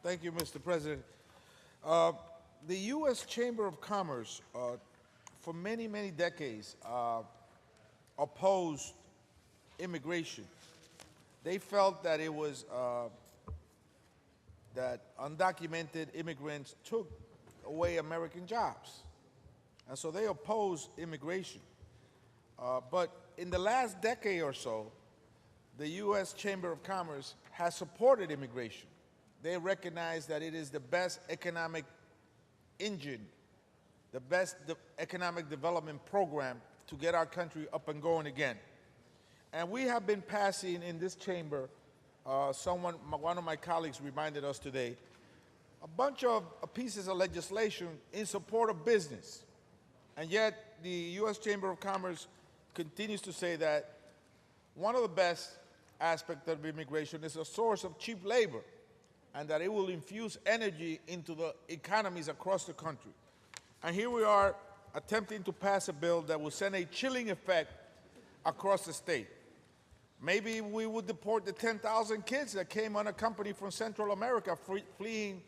Thank you, Mr. President. The U.S. Chamber of Commerce, for many, many decades, opposed immigration. They felt that it was that undocumented immigrants took away American jobs, and so they opposed immigration. But in the last decade or so, the U.S. Chamber of Commerce has supported immigration. They recognize that it is the best economic engine, the best economic development program to get our country up and going again. And we have been passing in this chamber, one of my colleagues reminded us today, a bunch of pieces of legislation in support of business. And yet the U.S. Chamber of Commerce continues to say that one of the best aspects of immigration is a source of cheap labor, and that it will infuse energy into the economies across the country. And here we are attempting to pass a bill that will send a chilling effect across the state. Maybe we would deport the 10,000 kids that came unaccompanied from Central America fleeing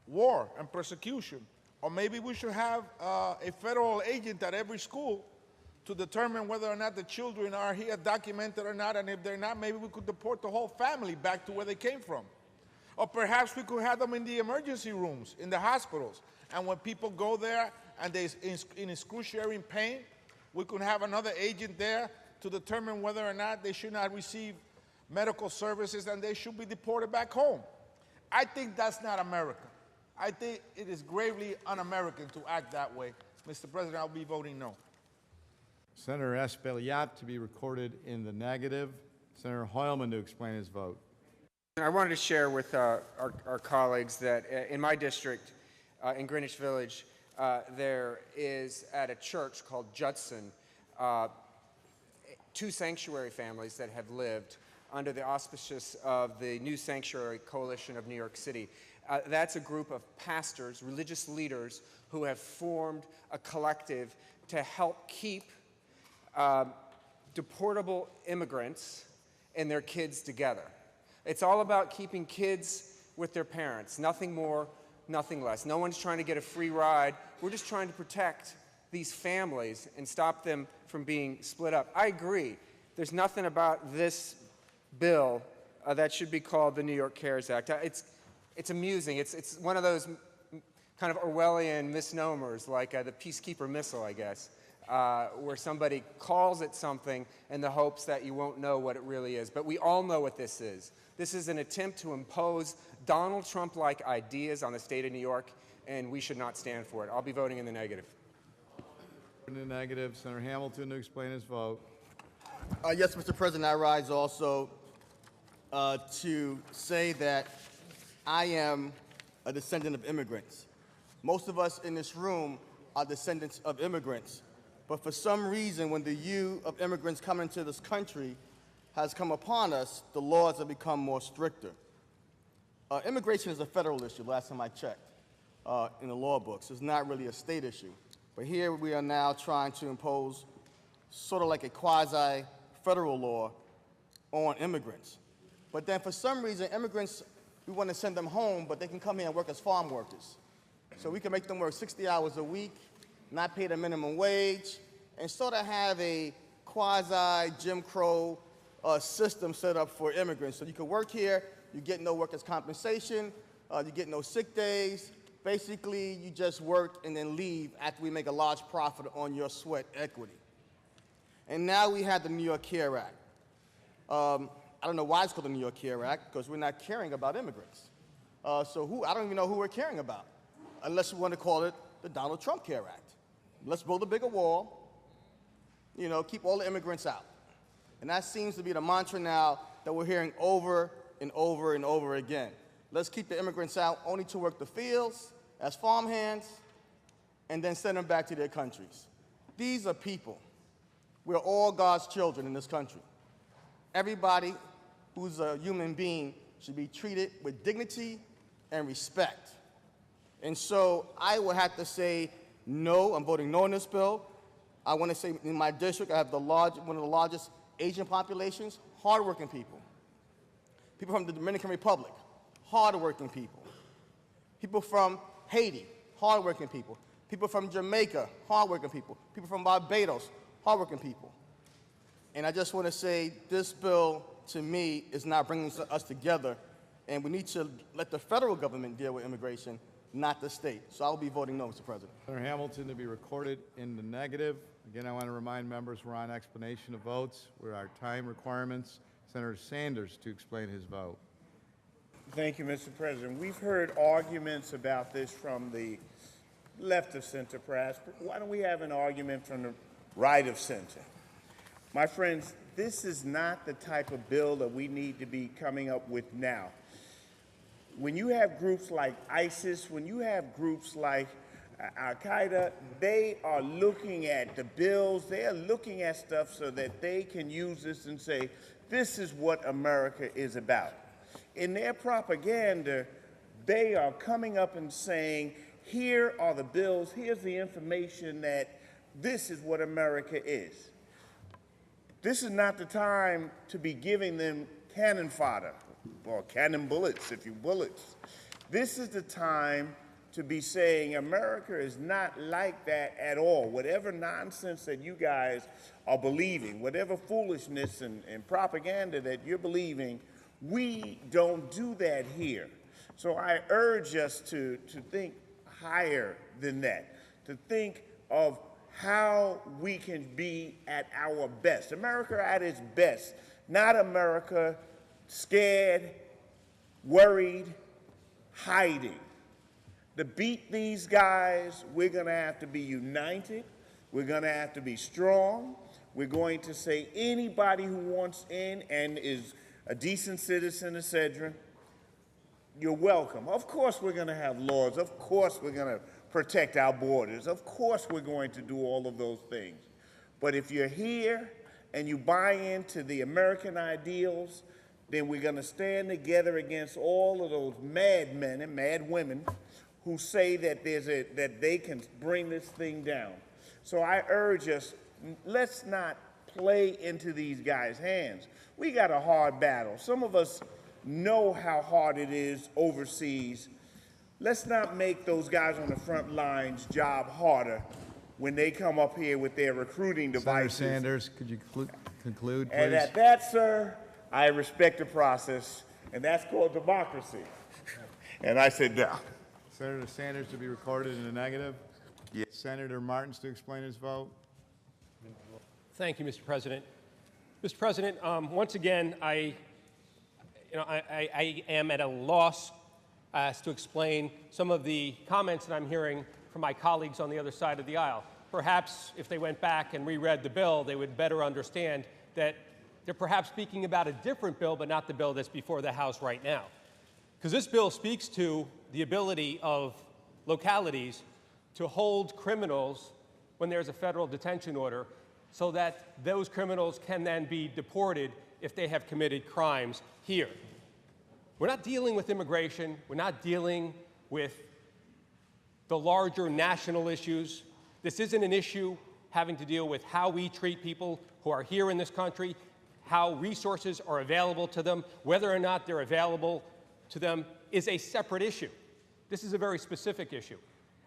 war and persecution. Or maybe we should have a federal agent at every school to determine whether or not the children are here documented or not, and if they're not, maybe we could deport the whole family back to where they came from. Or perhaps we could have them in the emergency rooms, in the hospitals, and when people go there and they're in excruciating pain, we could have another agent there to determine whether or not they should not receive medical services and they should be deported back home. I think that's not America. I think it is gravely un-American to act that way. Mr. President, I'll be voting no. Senator Espaillat to be recorded in the negative. Senator Hoylman to explain his vote. I wanted to share with our colleagues that in my district, in Greenwich Village, there is at a church called Judson, 2 sanctuary families that have lived under the auspices of the New Sanctuary Coalition of New York City. That's a group of pastors, religious leaders, who have formed a collective to help keep deportable immigrants and their kids together. It's all about keeping kids with their parents, nothing more, nothing less. No one's trying to get a free ride. We're just trying to protect these families and stop them from being split up. I agree. There's nothing about this bill that should be called the New York CARES Act. It's amusing. It's one of those kind of Orwellian misnomers, like the peacekeeper missile, I guess, where somebody calls it something in the hopes that you won't know what it really is. But we all know what this is. This is an attempt to impose Donald Trump-like ideas on the state of New York, and we should not stand for it. I'll be voting in the negative. In the negative, Senator Hamilton to explain his vote. Yes, Mr. President, I rise also to say that I am a descendant of immigrants. Most of us in this room are descendants of immigrants. But for some reason, when the youth of immigrants come into this country has come upon us, the laws have become more stricter. Immigration is a federal issue, last time I checked, in the law books. It's not really a state issue. But here we are now trying to impose sort of like a quasi-federal law on immigrants. But then for some reason, immigrants, we want to send them home, but they can come here and work as farm workers. So we can make them work 60 hours a week, not pay the minimum wage, and sort of have a quasi-Jim Crow system set up for immigrants. So you can work here, you get no workers' compensation, you get no sick days. Basically, you just work and then leave after we make a large profit on your sweat equity. And now we have the New York CARES Act. I don't know why it's called the New York CARES Act, because we're not caring about immigrants. I don't even know who we're caring about, unless we want to call it the Donald Trump CARES Act. Let's build a bigger wall, keep all the immigrants out. And that seems to be the mantra now that we're hearing over and over and over again. Let's keep the immigrants out only to work the fields as farmhands and then send them back to their countries. These are people. We're all God's children in this country. Everybody who's a human being should be treated with dignity and respect. And so I will have to say no. I'm voting no on this bill. I want to say in my district I have one of the largest Asian populations, hardworking people. People from the Dominican Republic, hardworking people. people from Haiti, hardworking people, people from Jamaica, hardworking people, people from Barbados, hardworking people. And I just want to say this bill, to me, is not bringing us together, and we need to let the federal government deal with immigration, not the state. So I'll be voting no, Mr. President. Senator Hamilton to be recorded in the negative. Again, I want to remind members we're on explanation of votes. We're our time requirements. Senator Sanders to explain his vote. Thank you, Mr. President. We've heard arguments about this from the left of center, perhaps, but why don't we have an argument from the right of center? My friends, this is not the type of bill that we need to be coming up with now. When you have groups like ISIS, when you have groups like Al-Qaeda, they are looking at the bills, they are looking at stuff so that they can use this and say, this is what America is about. In their propaganda, they are coming up and saying, here are the bills, here's the information that this is what America is. This is not the time to be giving them cannon fodder, or cannon bullets, if you bullets. This is the time to be saying America is not like that at all. Whatever nonsense that you guys are believing, whatever foolishness and propaganda that you're believing, we don't do that here. So I urge us to think higher than that, to think of how we can be at our best. America at its best, not America scared, worried, hiding. To beat these guys, we're going to have to be united. We're going to have to be strong. We're going to say anybody who wants in and is a decent citizen of Cedron, you're welcome. Of course we're going to have laws. Of course we're going to protect our borders. Of course we're going to do all of those things. But if you're here and you buy into the American ideals, then we're going to stand together against all of those madmen and mad women who say that that they can bring this thing down. So I urge us, let's not play into these guys' hands. We got a hard battle. Some of us know how hard it is overseas. Let's not make those guys on the front lines job harder when they come up here with their recruiting devices. Senator Sanders, could you conclude, please? And at that, sir, I respect the process, and that's called democracy. And I sit down. Senator Sanders to be recorded in the negative. Yes. Senator Martins to explain his vote. Thank you, Mr. President. Mr. President, once again, I am at a loss as to explain some of the comments that I'm hearing from my colleagues on the other side of the aisle. Perhaps if they went back and reread the bill, they would better understand that they're perhaps speaking about a different bill, but not the bill that's before the House right now. Because this bill speaks to the ability of localities to hold criminals when there's a federal detention order so that those criminals can then be deported if they have committed crimes here. We're not dealing with immigration. We're not dealing with the larger national issues. This isn't an issue having to deal with how we treat people who are here in this country, how resources are available to them, whether or not they're available to them is a separate issue. This is a very specific issue.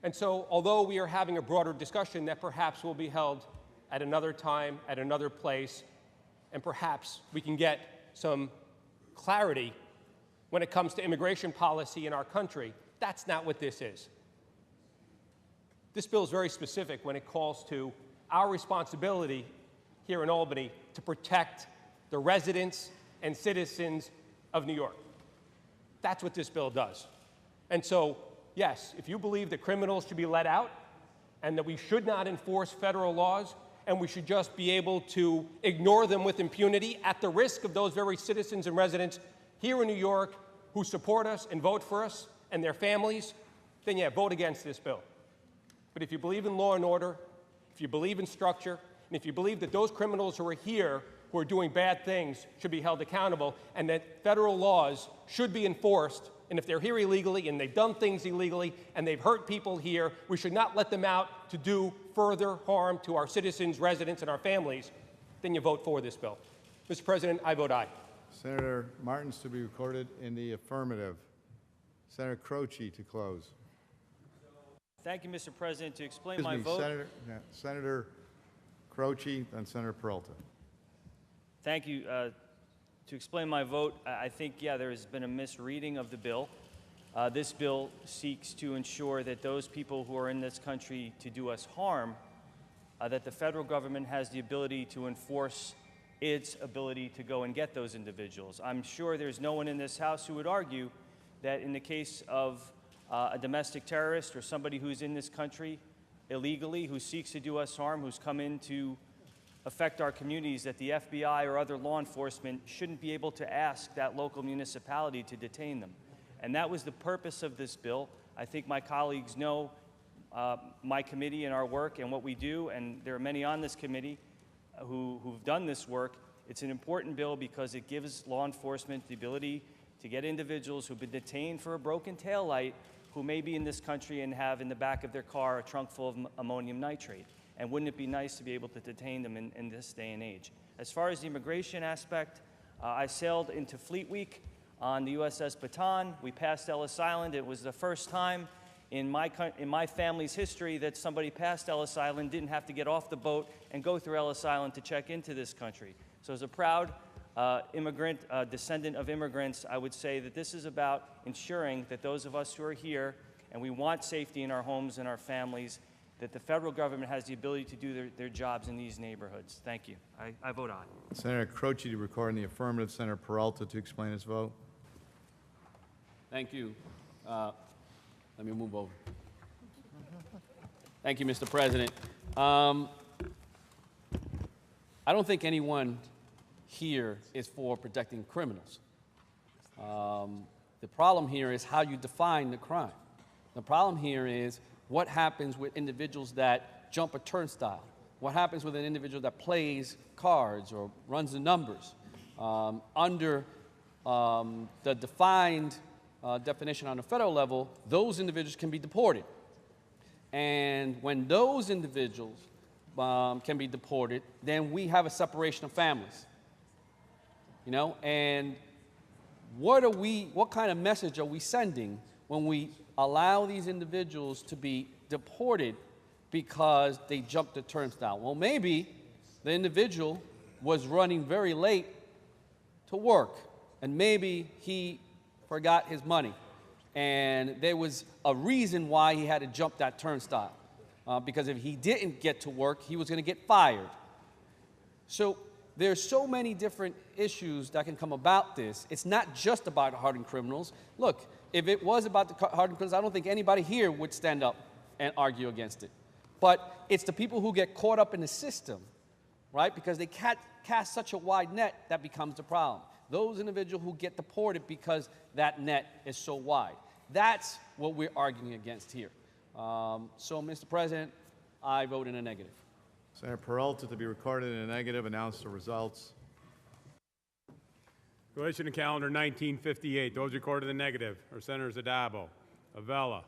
And so, although we are having a broader discussion that perhaps will be held at another time, at another place, and perhaps we can get some clarity when it comes to immigration policy in our country, that's not what this is. This bill is very specific when it calls to our responsibility here in Albany to protect the residents and citizens of New York. That's what this bill does. And so, yes, if you believe that criminals should be let out and that we should not enforce federal laws and we should just be able to ignore them with impunity at the risk of those very citizens and residents here in New York who support us and vote for us and their families, then yeah, vote against this bill. But if you believe in law and order, if you believe in structure, and if you believe that those criminals who are here who are doing bad things should be held accountable and that federal laws should be enforced, and if they're here illegally and they've done things illegally and they've hurt people here, we should not let them out to do further harm to our citizens, residents, and our families, then you vote for this bill. Mr. President, I vote aye. Senator Martins to be recorded in the affirmative. Senator Croce to close. Thank you, Mr. President. To explain Excuse my me, vote. Senator Croce, then Senator Peralta. Thank you. To explain my vote, I think, yeah, there has been a misreading of the bill. This bill seeks to ensure that those people who are in this country to do us harm, that the federal government has the ability to enforce its ability to go and get those individuals. I'm sure there's no one in this House who would argue that in the case of a domestic terrorist or somebody who's in this country illegally, who seeks to do us harm, who's come in to affect our communities, that the FBI or other law enforcement shouldn't be able to ask that local municipality to detain them. And that was the purpose of this bill. I think my colleagues know my committee and our work and what we do, and there are many on this committee who've done this work. It's an important bill because it gives law enforcement the ability to get individuals who've been detained for a broken taillight who may be in this country and have in the back of their car a trunk full of ammonium nitrate. And wouldn't it be nice to be able to detain them in this day and age? As far as the immigration aspect, I sailed into Fleet Week on the USS Baton. We passed Ellis Island. It was the first time in my family's history that somebody passed Ellis Island, didn't have to get off the boat and go through Ellis Island to check into this country. So as a proud immigrant, descendant of immigrants, I would say that this is about ensuring that those of us who are here and we want safety in our homes and our families, that the federal government has the ability to do their jobs in these neighborhoods. Thank you. I vote aye. Senator Croce to record in the affirmative. Senator Peralta to explain his vote. Thank you. Let me move over. Thank you, Mr. President. I don't think anyone here is for protecting criminals. The problem here is how you define the crime. The problem here is what happens with individuals that jump a turnstile. What happens with an individual that plays cards or runs the numbers? Under the defined definition on the federal level, those individuals can be deported. And when those individuals can be deported, then we have a separation of families. You know, and what kind of message are we sending when we allow these individuals to be deported because they jumped the turnstile? Well, maybe the individual was running very late to work, and maybe he forgot his money, and there was a reason why he had to jump that turnstile, because if he didn't get to work, he was going to get fired. So there's so many different issues that can come about this. It's not just about hardened criminals. Look, if it was about the hardened criminals, I don't think anybody here would stand up and argue against it. But it's the people who get caught up in the system, right? Because they cast such a wide net, that becomes the problem. Those individuals who get deported because that net is so wide. That's what we're arguing against here. So, Mr. President, I vote in a negative. Senator Peralta to be recorded in a negative. Announce the results. Relation to calendar 1958. Those recorded in the negative are Senators Adabo, Avella,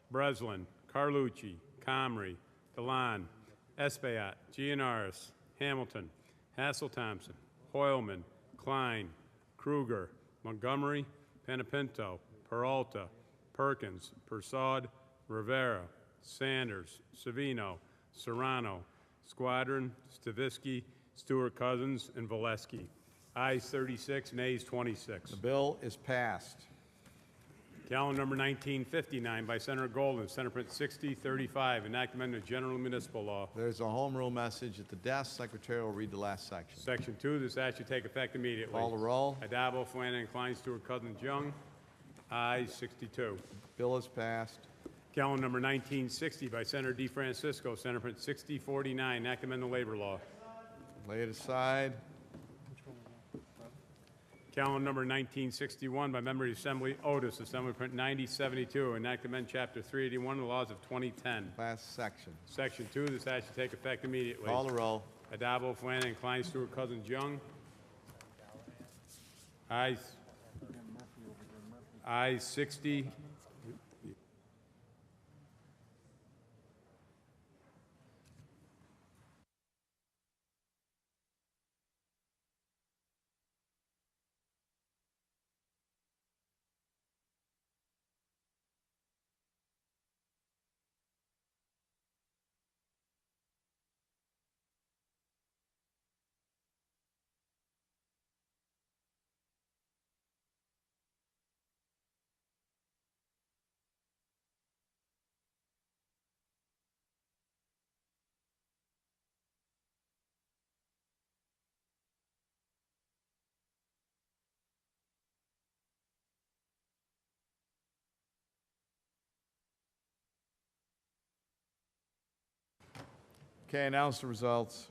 Breslin, Carlucci, Comrie, Delan, Espaillat, Gianaris, Hamilton, Hassel-Thompson, Hoylman, Klein, Kruger, Montgomery, Panepinto, Peralta, Perkins, Persaud, Rivera, Sanders, Savino, Serrano, Squadron, Stavisky, Stewart-Cousins, and Valesky. Ayes 36, nays 26. The bill is passed. Calendar number 1959 by Senator Golden, Senate Print 6035, enactment of general municipal law. There's a home rule message at the desk. Secretary will read the last section. Section 2, this act should take effect immediately. Call the roll. Adabo, Flanagan, Klein, Stewart-Cousins, Young. Ayes 62. Bill is passed. Calendar number 1960 by Senator DeFrancisco, Senate Print 6049, enactment of labor law. Lay it aside. Calendar number 1961 by Member of the Assembly Otis, Assembly Print 9072, enact amend Chapter 381 of the laws of 2010. Last section. Section 2, this act should take effect immediately. Call the roll. Adabo, Flanagan, Klein, Stewart-Cousins, Young. Ayes 60. Okay, announce the results.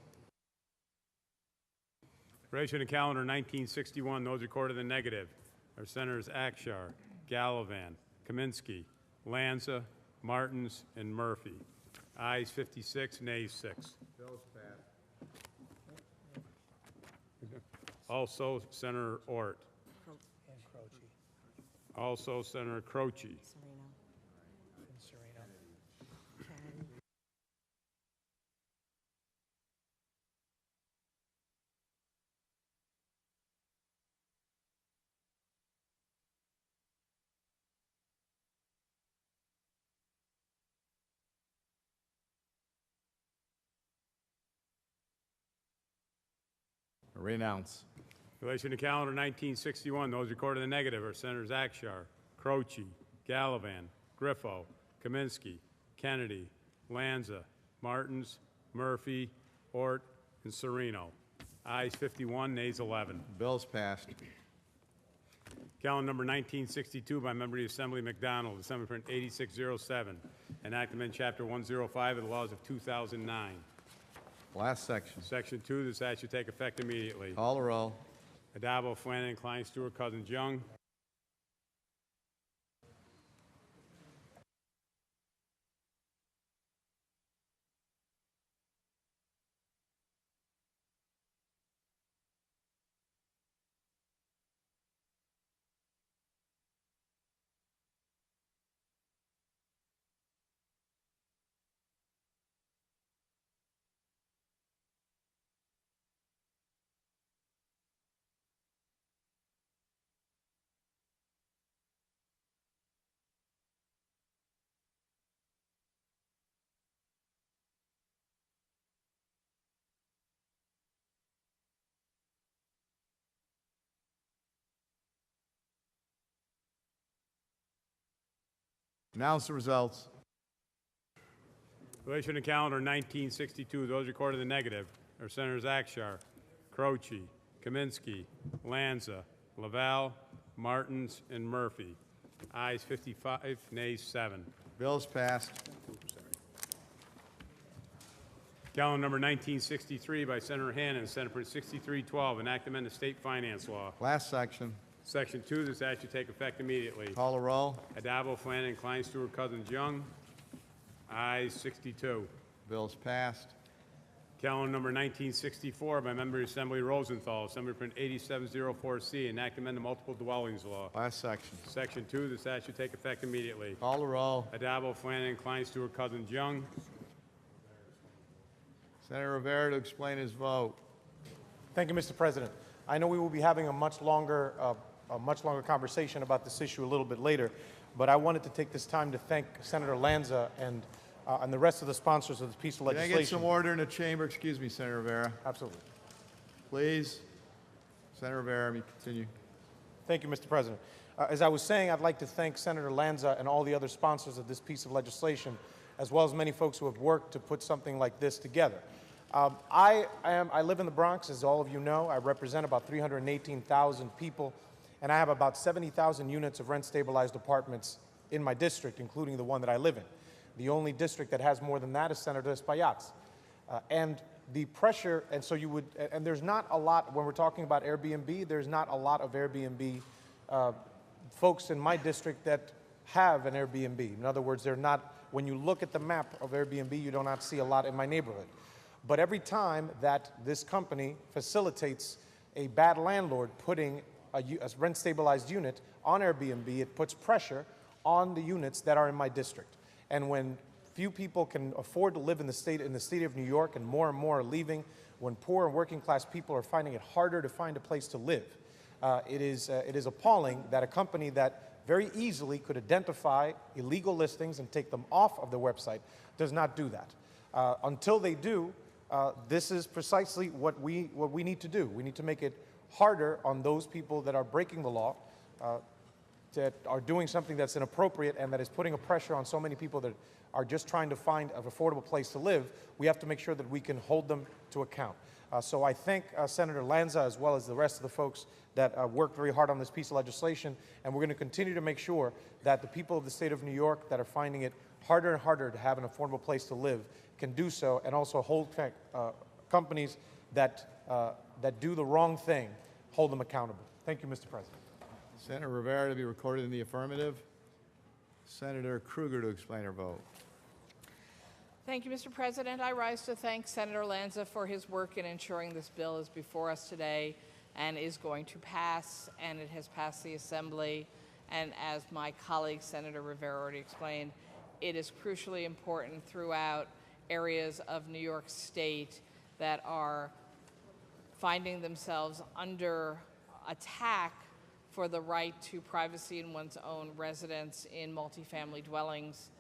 In relation to calendar 1961, those recorded in the negative are Senators Akshar, Gallivan, Kaminsky, Lanza, Martins, and Murphy. Ayes 56, nays 6. Bills passed. Also, Senator Ort. Also, Senator Croce. Renounce. In relation to calendar 1961, those recorded in the negative are Senators Akshar, Croce, Gallivan, Griffo, Kaminsky, Kennedy, Lanza, Martins, Murphy, Ort, and Serino. Ayes 51, nays 11. Bills passed. Calendar number 1962 by Member of the Assembly McDonald, Assembly Print 8607, enactment Chapter 105 of the laws of 2009. Last section. Section 2, this act should take effect immediately. Call the roll. Adabo, Flanagan, Klein, Stewart, Cousins, Young. Announce the results. In relation to calendar 1962, those recorded in the negative are Senators Akshar, Croce, Kaminsky, Lanza, Laval, Martins, and Murphy. Ayes 55, nays 7. Bills passed. Calendar number 1963 by Senator Hannan, Senate Print 6312, enact amend the state finance law. Last section. Section 2, this act should take effect immediately. Call the roll. Adabo, Flanagan, Klein, Stewart, Cousins, Young. Ayes 62. Bills passed. Calendar number 1964 by Member of the Assembly Rosenthal, Assembly Print 8704C, enact amend the multiple dwellings law. Last section. Section 2, this act should take effect immediately. Call the roll. Adabo, Flanagan, Klein, Stewart, Cousins, Young. Senator Rivera to explain his vote. Thank you, Mr. President. I know we will be having a much longer conversation about this issue a little bit later, but I wanted to take this time to thank Senator Lanza and the rest of the sponsors of this piece of Can I legislation. get some order in the chamber? Excuse me, Senator Rivera. Absolutely. Please. Senator Rivera, you continue. Thank you, Mr. President. As I was saying, I'd like to thank Senator Lanza and all the other sponsors of this piece of legislation, as well as many folks who have worked to put something like this together. I live in the Bronx, as all of you know. I represent about 318,000 people, and I have about 70,000 units of rent-stabilized apartments in my district, including the one that I live in. The only district that has more than that is Senator Espaillat's. And the pressure, and so you would, and there's not a lot, when we're talking about Airbnb, there's not a lot of Airbnb folks in my district that have an Airbnb. In other words, they're not, when you look at the map of Airbnb, you do not see a lot in my neighborhood. But every time that this company facilitates a bad landlord putting a rent-stabilized unit on Airbnb, it puts pressure on the units that are in my district. And when few people can afford to live in the state of New York, and more are leaving, when poor and working-class people are finding it harder to find a place to live, it is appalling that a company that very easily could identify illegal listings and take them off of the website does not do that. Until they do, this is precisely what we need to do. We need to make it harder on those people that are breaking the law, that are doing something that's inappropriate and that is putting a pressure on so many people that are just trying to find an affordable place to live. We have to make sure that we can hold them to account. So I thank Senator Lanza as well as the rest of the folks that worked very hard on this piece of legislation, and we're going to continue to make sure that the people of the state of New York that are finding it harder and harder to have an affordable place to live can do so, and also hold companies that do the wrong thing, hold them accountable. Thank you, Mr. President. Senator Rivera to be recorded in the affirmative. Senator Krueger to explain her vote. Thank you, Mr. President. I rise to thank Senator Lanza for his work in ensuring this bill is before us today and is going to pass, and it has passed the Assembly. And as my colleague, Senator Rivera, already explained, it is crucially important throughout areas of New York State that are finding themselves under attack for the right to privacy in one's own residence in multifamily dwellings.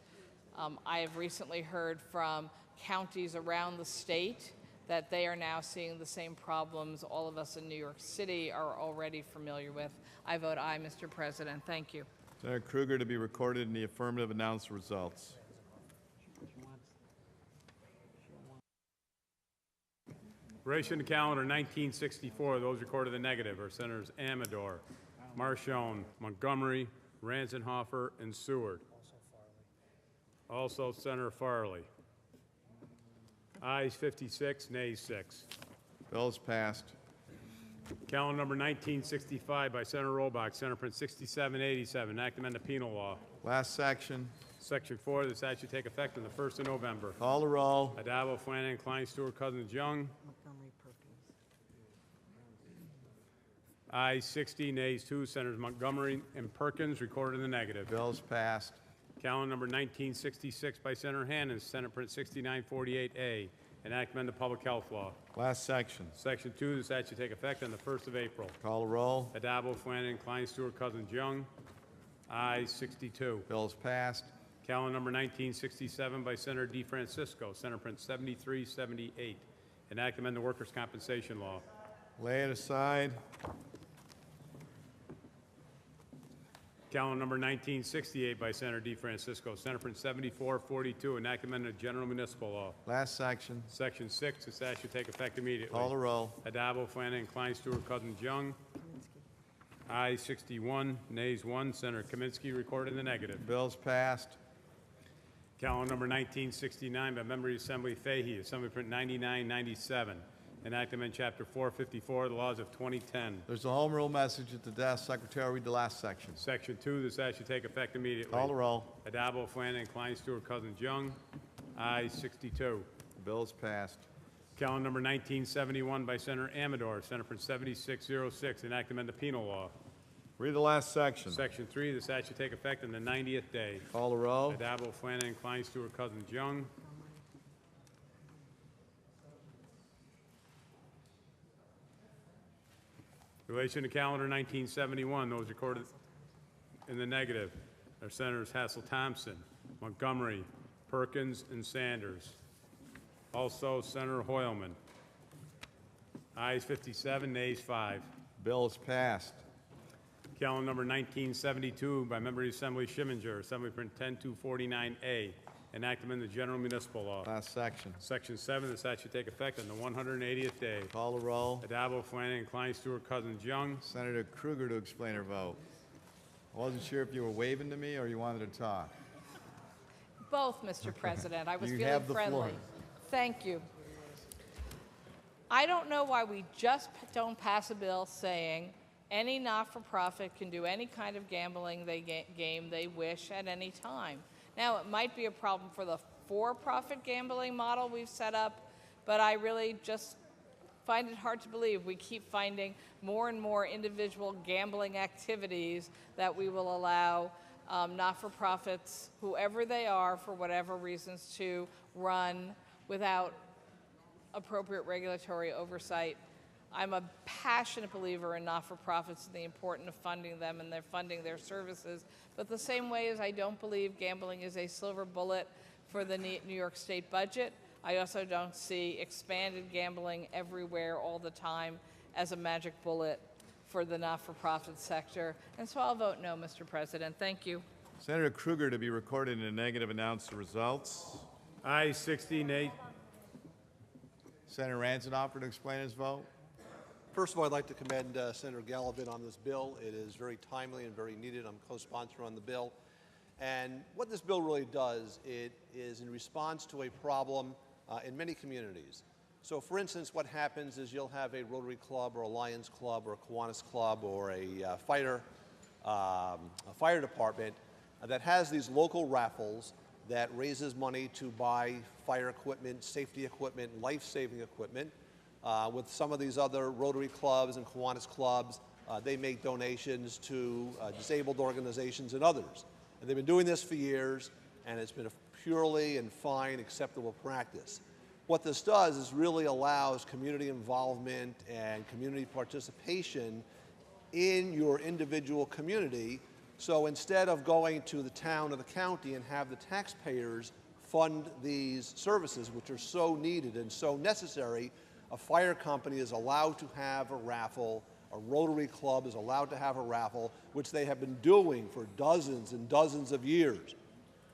I have recently heard from counties around the state that they are now seeing the same problems all of us in New York City are already familiar with. I vote aye, Mr. President. Thank you. Senator Krueger to be recorded in the affirmative. Announce the results. Relation to calendar 1964, those recorded in the negative are Senators Amador, Marchone, Montgomery, Ranzenhofer, and Seward. Also Senator Farley. Ayes 56, nays 6. Bill is passed. Calendar number 1965 by Senator Robach, Senate Print 6787, enact amend the penal law. Last section. Section 4 of the statute take effect on the 1st of November. Call the roll. Addabbo, Flanagan, Klein, Stewart, Cousins, Young. Ayes 60, nays 2. Senators Montgomery and Perkins recorded in the negative. Bill is passed. Calendar number 1966 by Senator Hannan, Senate Print 6948A, enact amend the public health law. Last section. Section 2 of the statute take effect on the 1st of April. Call the roll. Addabbo, Flanagan, Klein, Stewart, Cousins, Young. Ayes 62. Bill is passed. Calendar number 1967 by Senator DeFrancisco, Senate Print 7378, enact amend the workers' compensation law. Lay it aside. Calendar number 1968 by Senator DeFrancisco, Senate Print 7442, enact amendment of general municipal law. Last section. Section 6, the statute take effect immediately. Call the roll. Addabbo, Flanagan, Klein, Stewart, Cousins, Young. Ayes 61, nays 1. Senator Kaminsky recorded in the negative. Bill's passed. Calendar number 1969 by Member of the Assembly Fahey, Assembly Print 9997, enact amendment Chapter 454 of the laws of 2010. There's a home rule message at the desk. Secretary will read the last section. Section 2, the statute take effect immediately. Call the roll. Addabbo, Flanagan, Klein, Stewart, Cousins, Young. Ayes 62. The bill is passed. Calendar number 1971 by Senator Amador, Senate Print 7606, enact amend the penal law. Read the last section. Section 3, the statute take effect on the 90th day. Call the roll. Addabbo, Flanagan, Klein, Stewart, Cousins, Young. In relation to calendar 1971, those recorded in the negative are Senators Hassel-Thompson, Montgomery, Perkins, and Sanders. Also, Senator Hoylman. Ayes 57, nays 5. Bill is passed. Calendar number 1972 by Member of the Assembly Schimminger, Assembly Print 10249A, enact amend the general municipal law. Last section. Section 7, the statute take effect on the 180th day. Call the roll. Addabbo, Flanagan, Klein, Stewart, Cousins, Young. Senator Krueger to explain her vote. I wasn't sure if you were waving to me or you wanted to talk. Both, Mr. President. I was You feeling have the friendly. floor. Thank you. I don't know why we just don't pass a bill saying any not-for-profit can do any kind of gambling game they wish at any time. Now, it might be a problem for the for-profit gambling model we've set up, but I really just find it hard to believe we keep finding more and more individual gambling activities that we will allow not-for-profits, whoever they are, for whatever reasons, to run without appropriate regulatory oversight. I'm a passionate believer in not-for-profits and the importance of funding them and funding their services. But the same way as I don't believe gambling is a silver bullet for the New York State budget, I also don't see expanded gambling everywhere all the time as a magic bullet for the not-for-profit sector. And so I'll vote no, Mr. President. Thank you. Senator Krueger to be recorded in a negative. Announce the results. Ayes 60, Senator Ranzanoff to explain his vote. First of all, I'd like to commend Senator Gallivan on this bill. It is very timely and very needed. I'm co-sponsor on the bill. And what this bill really does, it is in response to a problem in many communities. So for instance, what happens is you'll have a Rotary Club or a Lions Club or a Kiwanis Club or a fire department that has these local raffles that raises money to buy fire equipment, safety equipment, life-saving equipment. With some of these other Rotary clubs and Kiwanis clubs, they make donations to disabled organizations and others. And they've been doing this for years, and it's been a purely and fine, acceptable practice. What this does is really allows community involvement and community participation in your individual community. So instead of going to the town or the county and have the taxpayers fund these services, which are so needed and so necessary, a fire company is allowed to have a raffle, a Rotary Club is allowed to have a raffle, which they have been doing for dozens and dozens of years.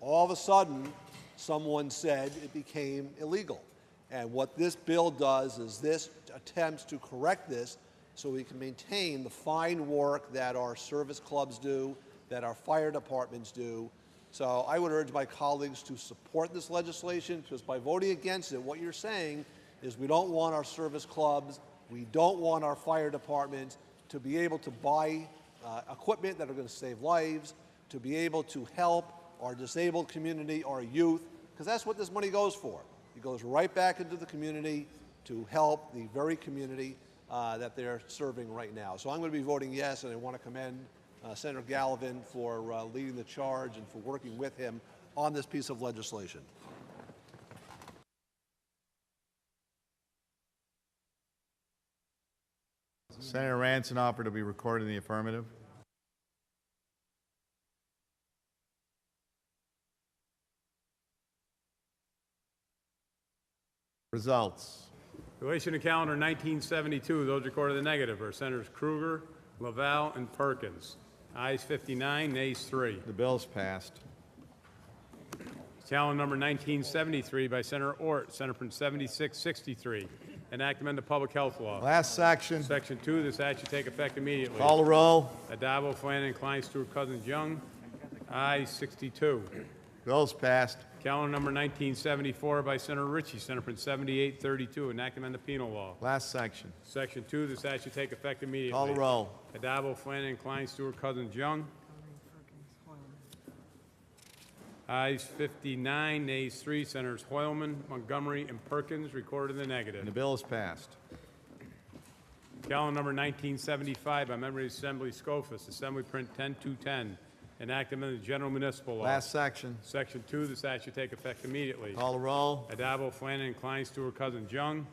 All of a sudden, someone said it became illegal. And what this bill does is this attempts to correct this so we can maintain the fine work that our service clubs do, that our fire departments do. So I would urge my colleagues to support this legislation, because by voting against it, what you're saying is we don't want our service clubs, we don't want our fire departments to be able to buy equipment that are going to save lives, to be able to help our disabled community, our youth, because that's what this money goes for. It goes right back into the community to help the very community that they're serving right now. So I'm going to be voting yes, and I want to commend Senator Gallivan for leading the charge and for working with him on this piece of legislation. Senator Ranzanoff to be recorded in the affirmative. Results. Relation to calendar 1972, those recorded in the negative are Senators Kruger, Laval, and Perkins. Ayes 59, nays 3. The bill is passed. Calendar number 1973 by Senator Ort, Senate Print 7663. Enact amend the public health law. Last section. Section 2, this act should take effect immediately. Call the roll. Adabo, Flanagan, Klein, Stewart, Cousins, Young. Ayes 62. Bill is passed. Calendar number 1974 by Senator Ritchie, Senate Print 7832. Enact amend the penal law. Last section. Section 2, this act should take effect immediately. Call the roll. Adabo, Flanagan, Klein, Stewart, Cousins, Young. Ayes 59, nays 3. Senators Hoylman, Montgomery, and Perkins recorded in the negative. And the bill is passed. Calendar number 1975 by Member of the Assembly Scofus, Assembly Print 10210. Enact amendment of the General Municipal Law. Last section. Section 2, this act should take effect immediately. Call the roll. Adabo, Flanagan, Klein, Stewart, Cousins, Young.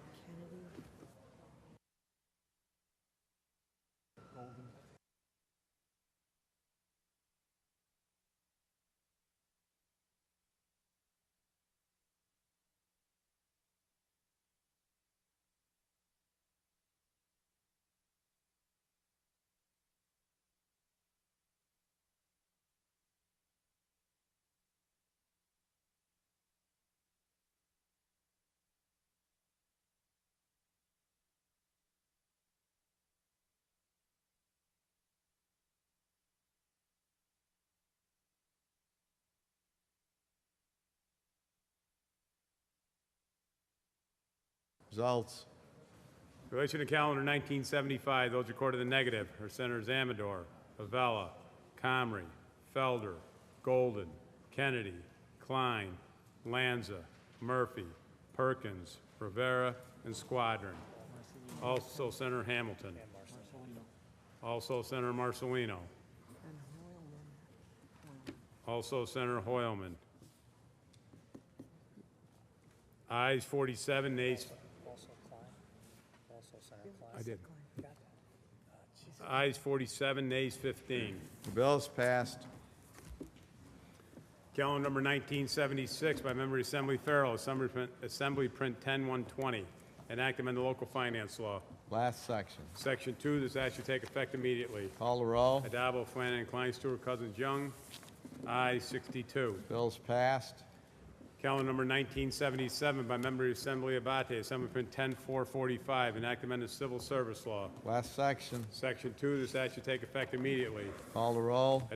Results. In relation to calendar 1975, those recorded in the negative are Senators Amador, Avella, Comrie, Felder, Golden, Kennedy, Klein, Lanza, Murphy, Perkins, Rivera, and Squadron. Also Senator Hamilton. Also Senator Marcelino. Also Senator Hoylman. Ayes 47, nays. I did. Ayes 47, nays 15. The bill is passed. Calendar number 1976 by Member of the Assembly Farrell, Assembly Print 10120. Enact amend the local finance law. Last section. Section 2, this act should take effect immediately. Call the roll. Adabo, Flanagan, Klein, Stewart, Cousins, Young. Ayes 62. Bill's passed. Calendar number 1977 by Member of the Assembly Abate, Assembly Print 10445, enactment of civil service law. Last section. Section 2, this act should take effect immediately. Call the roll.